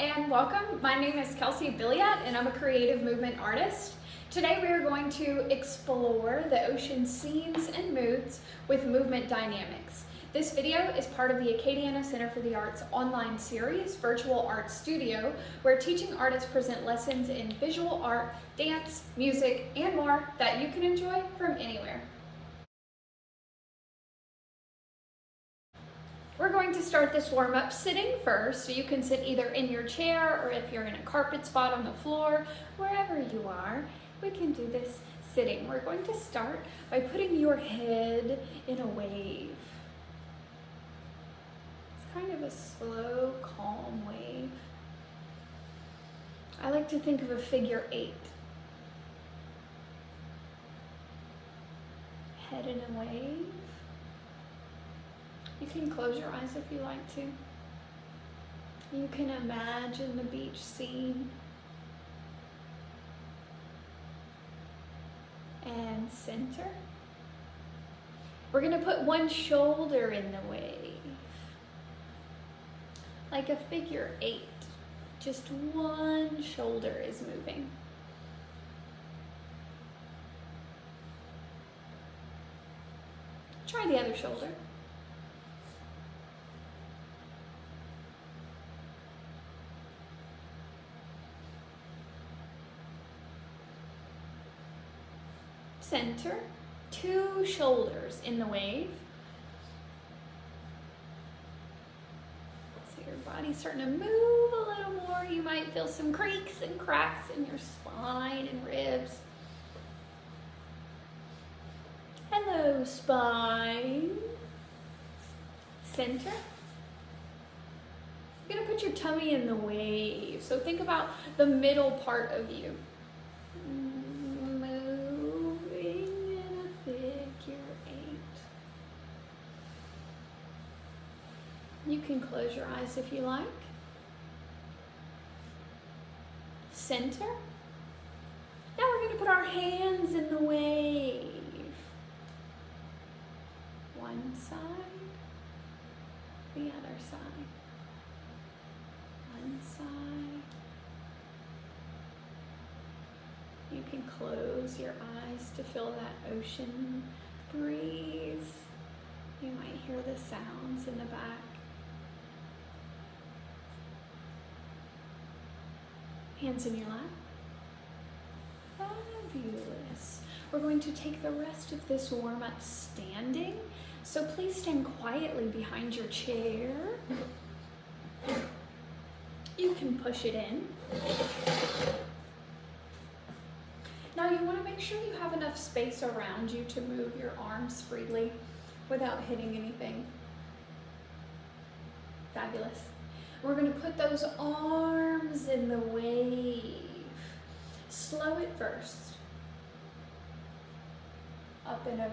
and welcome. My name is Kelsey Billiot and I'm a creative movement artist. Today we are going to explore the ocean scenes and moods with movement dynamics. This video is part of the Acadiana Center for the Arts online series, Virtual Art Studio, where teaching artists present lessons in visual art, dance, music, and more that you can enjoy from anywhere. We're going to start this warm-up sitting first, so you can sit either in your chair or if you're in a carpet spot on the floor, wherever you are, we can do this sitting. We're going to start by putting your head in a wave. It's kind of a slow, calm wave. I like to think of a figure 8. Head in a wave. You can close your eyes if you like to. You can imagine the beach scene. And center. We're going to put one shoulder in the wave. Like a figure 8. Just one shoulder is moving. Try the other shoulder. Center, 2 shoulders in the wave. So your body's starting to move a little more. You might feel some creaks and cracks in your spine and ribs. Hello, spine. Center. You're going to put your tummy in the wave. So think about the middle part of you. You can close your eyes if you like. Center. Now we're going to put our hands in the wave. One side, the other side. One side. You can close your eyes to feel that ocean breeze. You might hear the sounds in the back. Hands in your lap. Fabulous. We're going to take the rest of this warm-up standing. So please stand quietly behind your chair. You can push it in. Now you want to make sure you have enough space around you to move your arms freely without hitting anything. Fabulous. We're going to put those arms in the wave. Slow it first. Up and over.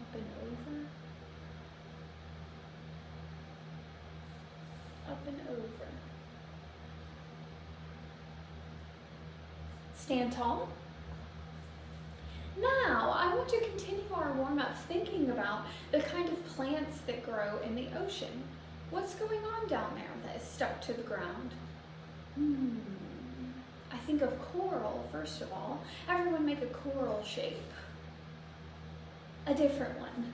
Up and over. Up and over. Stand tall. Now, I want to continue our warm-up thinking about the kind of plants that grow in the ocean. What's going on down there that is stuck to the ground? I think of coral, first of all. Everyone make a coral shape. A different one.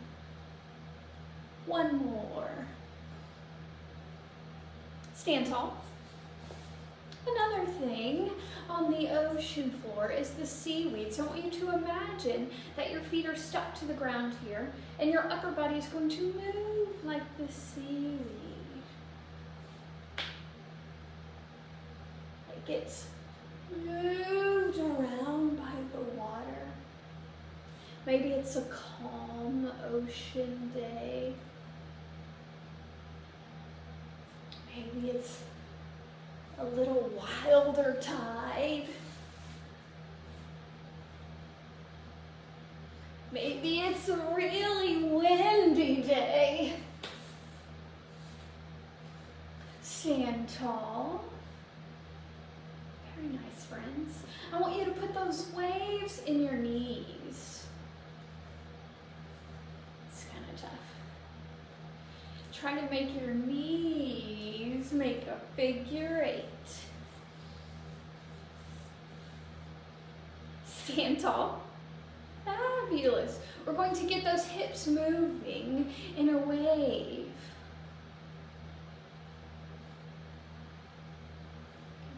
One more. Stand tall. Another thing on the ocean floor is the seaweed. So I want you to imagine that your feet are stuck to the ground here and your upper body is going to move like the seaweed. It gets moved around by the water. Maybe it's a calm ocean day. Maybe it's a little wilder tide. Maybe it's a really windy day. Stand tall. Very nice, friends. I want you to put those waves in your knees. It's kind of tough. Try to make your knees make a figure 8. Stand tall. Fabulous. We're going to get those hips moving in a wave.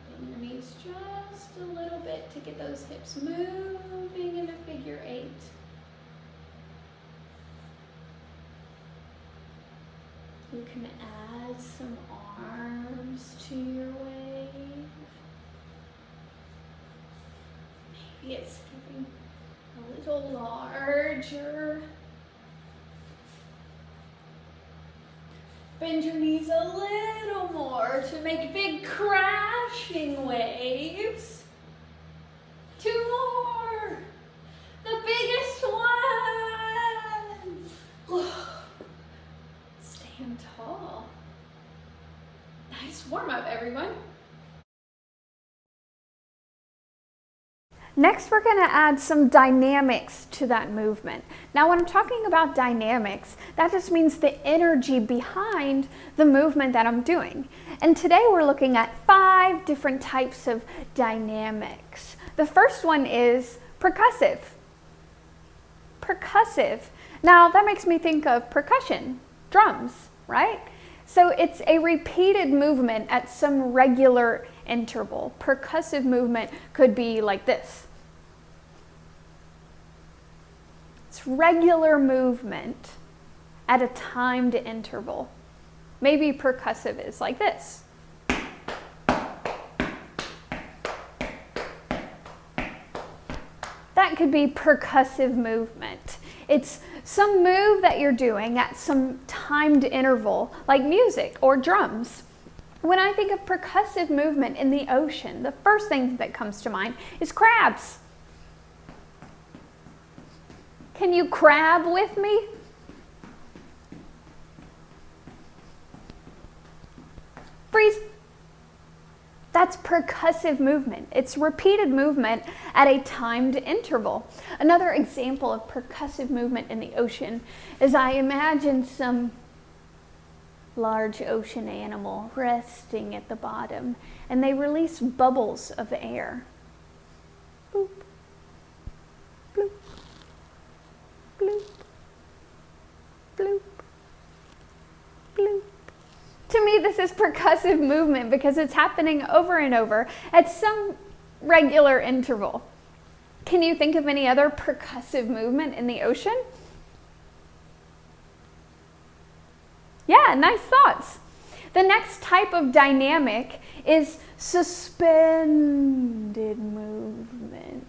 Bend your knees just a little bit to get those hips moving in a figure 8. You can add some arms to your wave. Maybe it's getting a little larger. Bend your knees a little more to make big crashing waves. 2 more. The biggest one. Stand tall. Nice warm up, everyone. Next, we're going to add some dynamics to that movement. Now, when I'm talking about dynamics, that just means the energy behind the movement that I'm doing. And today we're looking at 5 different types of dynamics. The first one is percussive. Percussive. Now, that makes me think of percussion, drums, right? So it's a repeated movement at some regular interval. Percussive movement could be like this. It's regular movement at a timed interval. Maybe percussive is like this. That could be percussive movement. It's some move that you're doing at some timed interval, like music or drums. When I think of percussive movement in the ocean, the first thing that comes to mind is crabs. Can you crab with me? Freeze. That's percussive movement. It's repeated movement at a timed interval. Another example of percussive movement in the ocean is I imagine some large ocean animal resting at the bottom, and they release bubbles of air. Boop, bloop, bloop, bloop, bloop. To me, this is percussive movement because it's happening over and over at some regular interval. Can you think of any other percussive movement in the ocean? Yeah, nice thoughts. The next type of dynamic is suspended movement.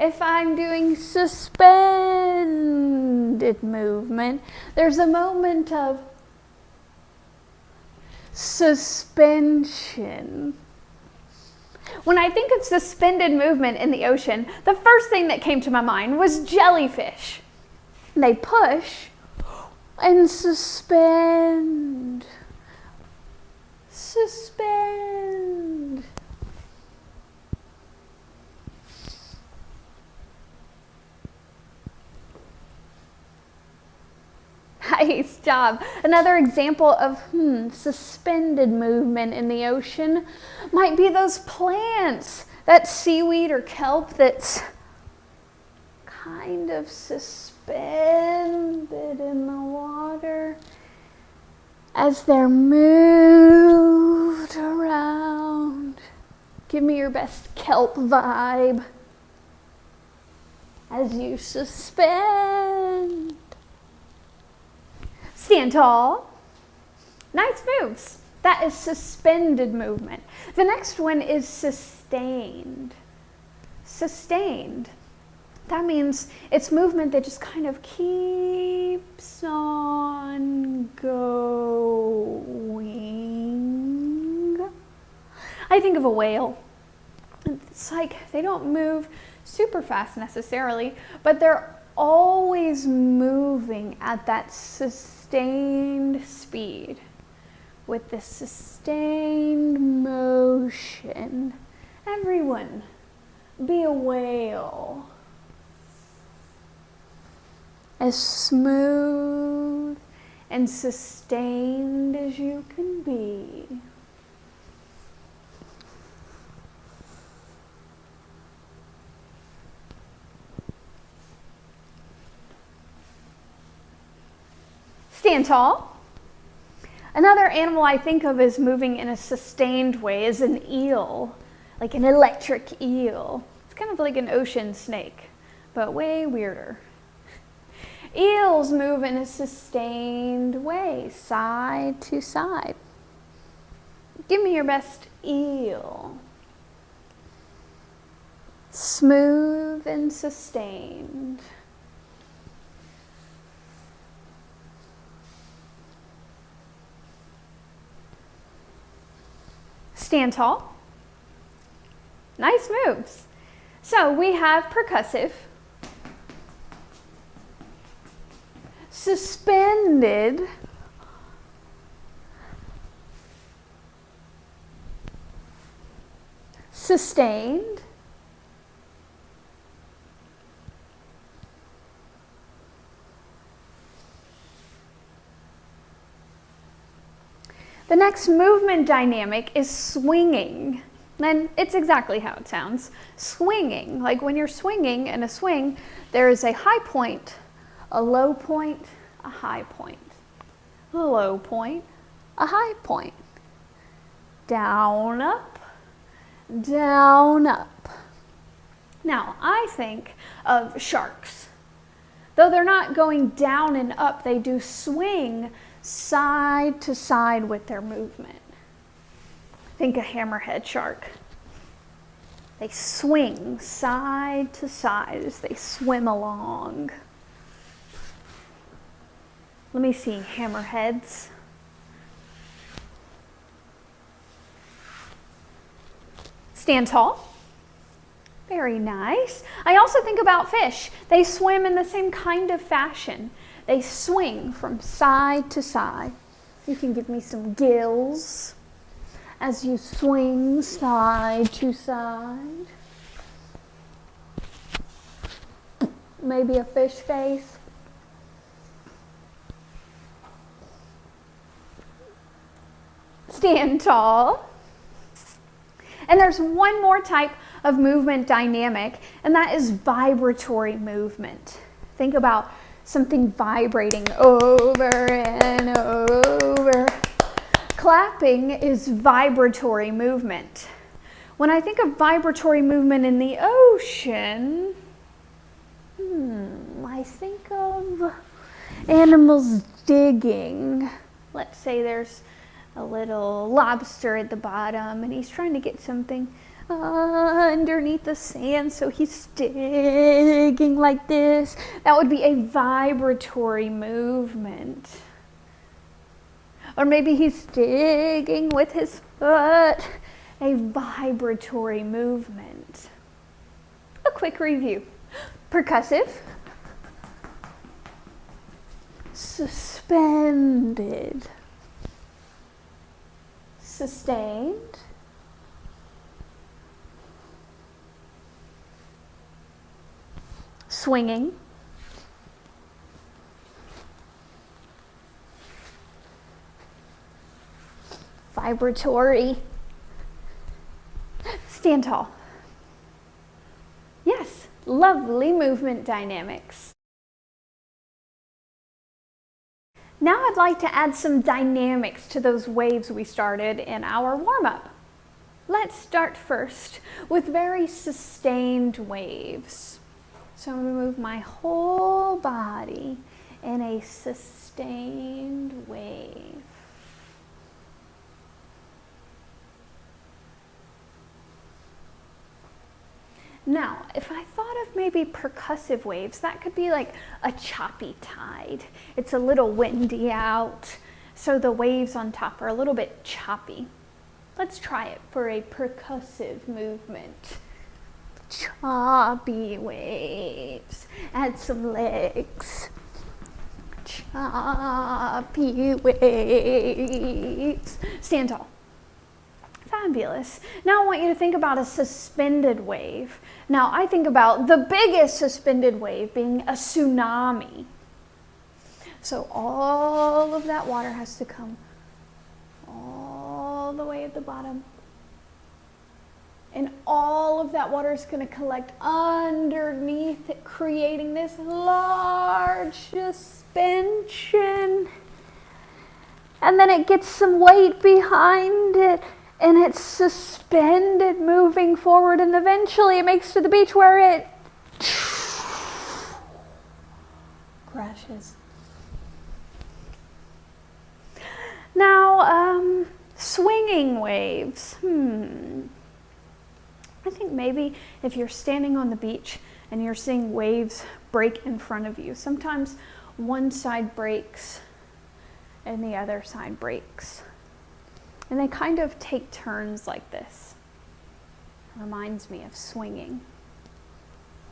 If I'm doing suspended movement, there's a moment of suspension. When I think of suspended movement in the ocean, the first thing that came to my mind was jellyfish. They push and suspend. Suspend. Nice job. Another example of suspended movement in the ocean might be those plants, that seaweed or kelp that's kind of suspended in the water as they're moved around. Give me your best kelp vibe as you suspend. Stand tall. Nice moves. That is suspended movement. The next one is sustained. Sustained. That means it's movement that just kind of keeps on going. I think of a whale. It's like they don't move super fast necessarily, but they're always moving at that sustained speed with this sustained motion. Everyone, be a whale. As smooth and sustained as you can be. Stand tall. Another animal I think of as moving in a sustained way is an eel, like an electric eel. It's kind of like an ocean snake, but way weirder. Eels move in a sustained way, side to side. Give me your best eel. Smooth and sustained. Stand tall. Nice moves. So we have percussive, suspended, sustained, the next movement dynamic is swinging. And it's exactly how it sounds. Swinging, like when you're swinging in a swing, there is a high point, a low point, a high point, a low point, a high point. Down, up, down, up. Now, I think of sharks. Though they're not going down and up, they do swing side to side with their movement. Think a hammerhead shark. They swing side to side as they swim along. Let me see hammerheads. Stand tall. Very nice. I also think about fish. They swim in the same kind of fashion. They swing from side to side. You can give me some gills as you swing side to side. Maybe a fish face. Stand tall. And there's one more type of movement dynamic, and that is vibratory movement. Think about something vibrating over and over. Clapping is vibratory movement. When I think of vibratory movement in the ocean, I think of animals digging. Let's say there's a little lobster at the bottom and he's trying to get something underneath the sand, so he's digging like this. That would be a vibratory movement. Or maybe he's digging with his foot. A vibratory movement. A quick review. Percussive. Suspended. Sustained. Swinging. Vibratory. Stand tall. Yes, lovely movement dynamics. Now I'd like to add some dynamics to those waves we started in our warm-up. Let's start first with very sustained waves. So I'm going to move my whole body in a sustained wave. Now, if I thought of maybe percussive waves, that could be like a choppy tide. It's a little windy out, so the waves on top are a little bit choppy. Let's try it for a percussive movement. Choppy waves. Add some legs. Choppy waves. Stand tall. Fabulous. Now I want you to think about a suspended wave. Now I think about the biggest suspended wave being a tsunami. So all of that water has to come all the way at the bottom. And all of that water is going to collect underneath it, creating this large suspension. And then it gets some weight behind it, and it's suspended moving forward, and eventually it makes to the beach where it crashes. Now, swinging waves. I think maybe if you're standing on the beach and you're seeing waves break in front of you, sometimes one side breaks and the other side breaks. And they kind of take turns like this. It reminds me of swinging.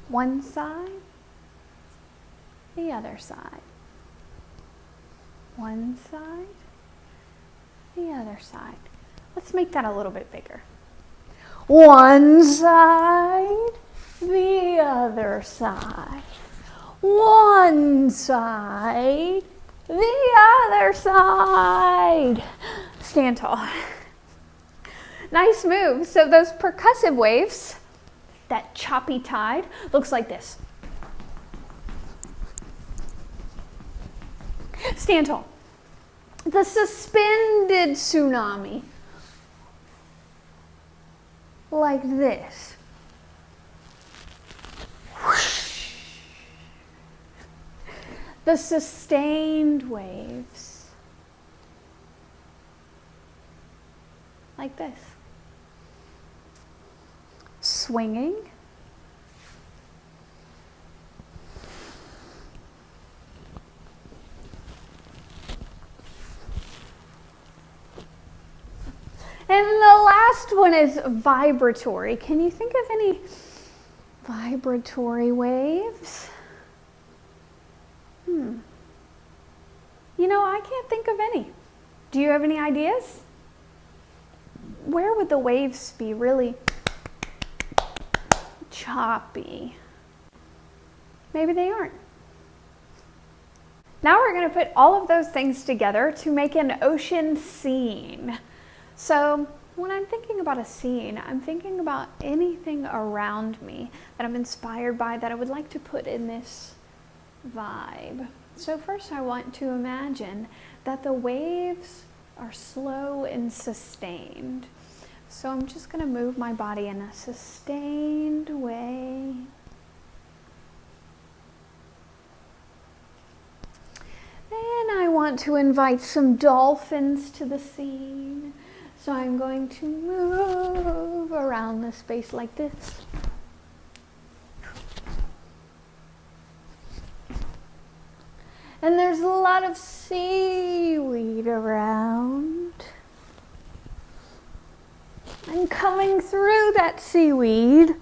One side, the other side. One side, the other side. Let's make that a little bit bigger. One side, the other side. One side, the other side. Stand tall. Nice move. So those percussive waves, that choppy tide, looks like this. Stand tall. The suspended tsunami, like this. Whoosh. The sustained waves, like this. Swinging. And the last one is vibratory. Can you think of any vibratory waves? You know, I can't think of any. Do you have any ideas? Where would the waves be really choppy? Maybe they aren't. Now we're going to put all of those things together to make an ocean scene. So when I'm thinking about a scene, I'm thinking about anything around me that I'm inspired by that I would like to put in this vibe. So first I want to imagine that the waves are slow and sustained. So I'm just going to move my body in a sustained way. Then I want to invite some dolphins to the scene. So I'm going to move around the space like this. And there's a lot of seaweed around. And coming through that seaweed,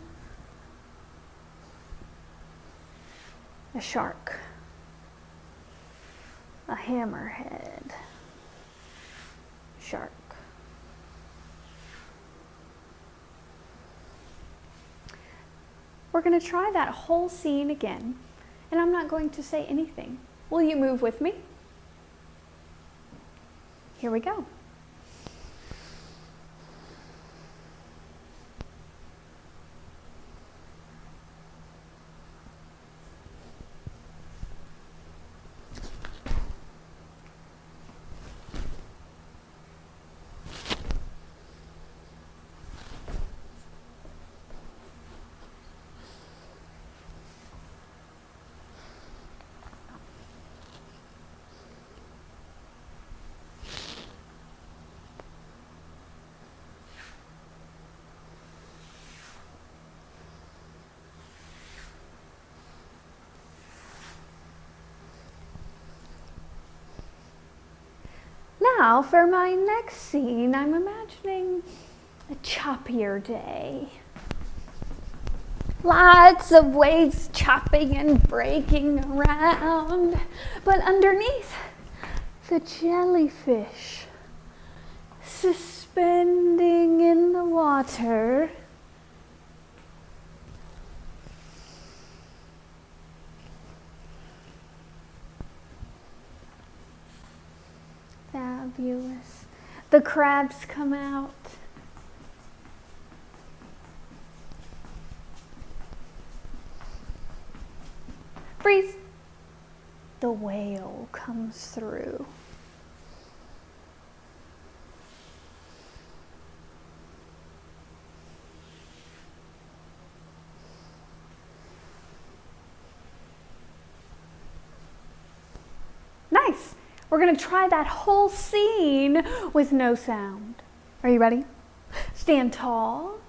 a shark, a hammerhead, shark. We're going to try that whole scene again, and I'm not going to say anything. Will you move with me? Here we go. Now for my next scene, I'm imagining a choppier day. Lots of waves chopping and breaking around, but underneath, the jellyfish suspending in the water. Fabulous. The crabs come out. Freeze. The whale comes through. Nice. We're going to try that whole scene with no sound. Are you ready? Stand tall.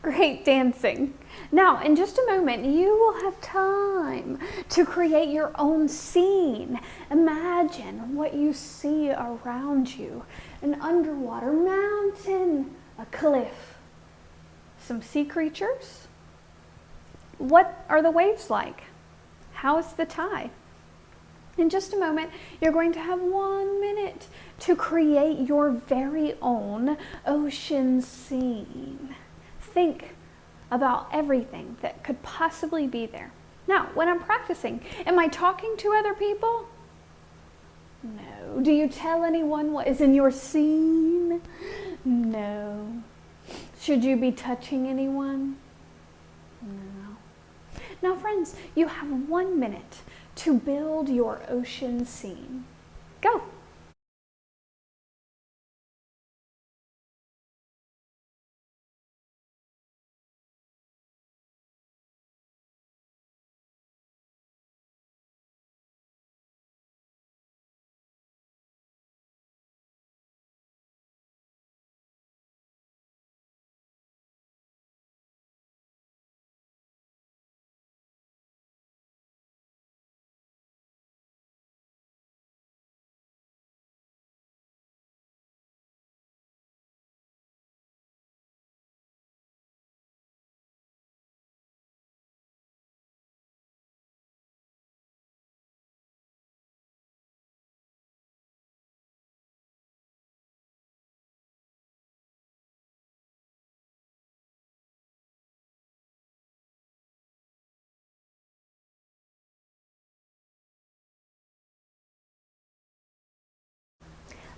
Great dancing. Now, in just a moment, you will have time to create your own scene. Imagine what you see around you. An underwater mountain, a cliff, some sea creatures. What are the waves like? How is the tide? In just a moment, you're going to have 1 minute to create your very own ocean scene. Think about everything that could possibly be there. Now, when I'm practicing, am I talking to other people? No. Do you tell anyone what is in your scene? No. Should you be touching anyone? No. Now, friends, you have 1 minute to build your ocean scene. Go.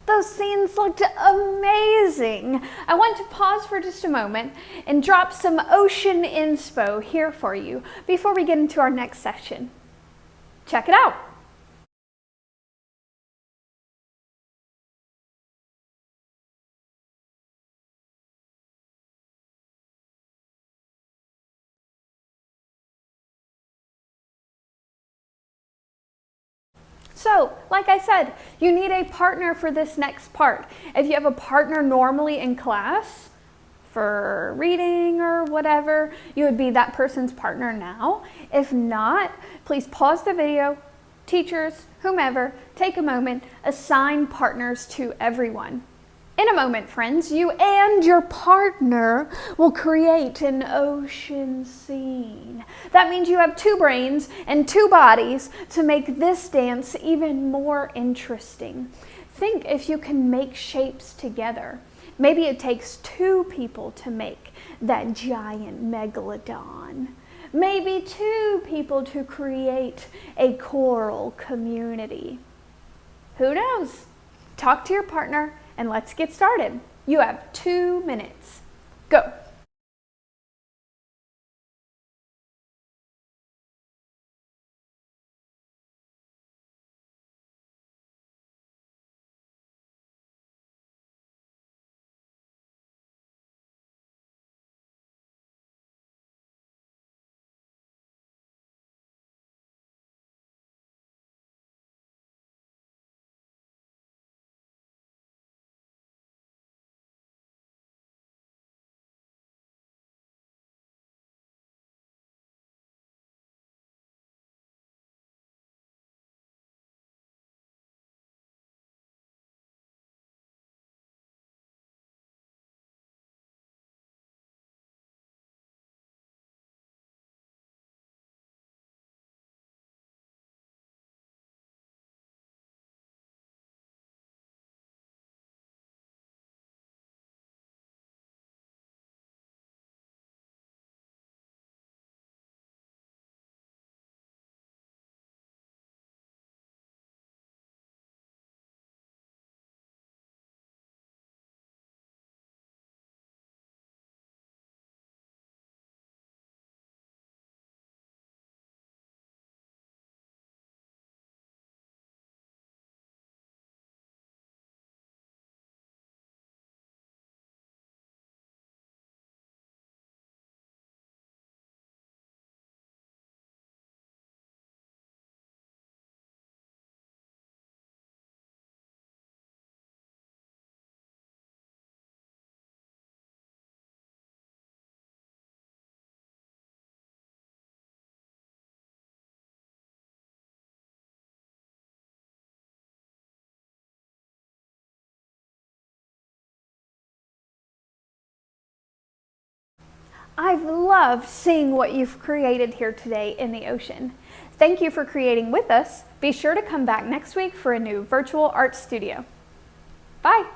Those scenes looked amazing. I want to pause for just a moment and drop some ocean inspo here for you before we get into our next session. Check it out. So, like I said, you need a partner for this next part. If you have a partner normally in class for reading or whatever, you would be that person's partner now. If not, please pause the video. Teachers, whomever, take a moment, assign partners to everyone. In a moment, friends, you and your partner will create an ocean scene. That means you have 2 brains and 2 bodies to make this dance even more interesting. Think if you can make shapes together. Maybe it takes 2 people to make that giant megalodon. Maybe 2 people to create a coral community. Who knows? Talk to your partner. And let's get started. You have 2 minutes. Go. I've loved seeing what you've created here today in the ocean. Thank you for creating with us. Be sure to come back next week for a new virtual art studio. Bye.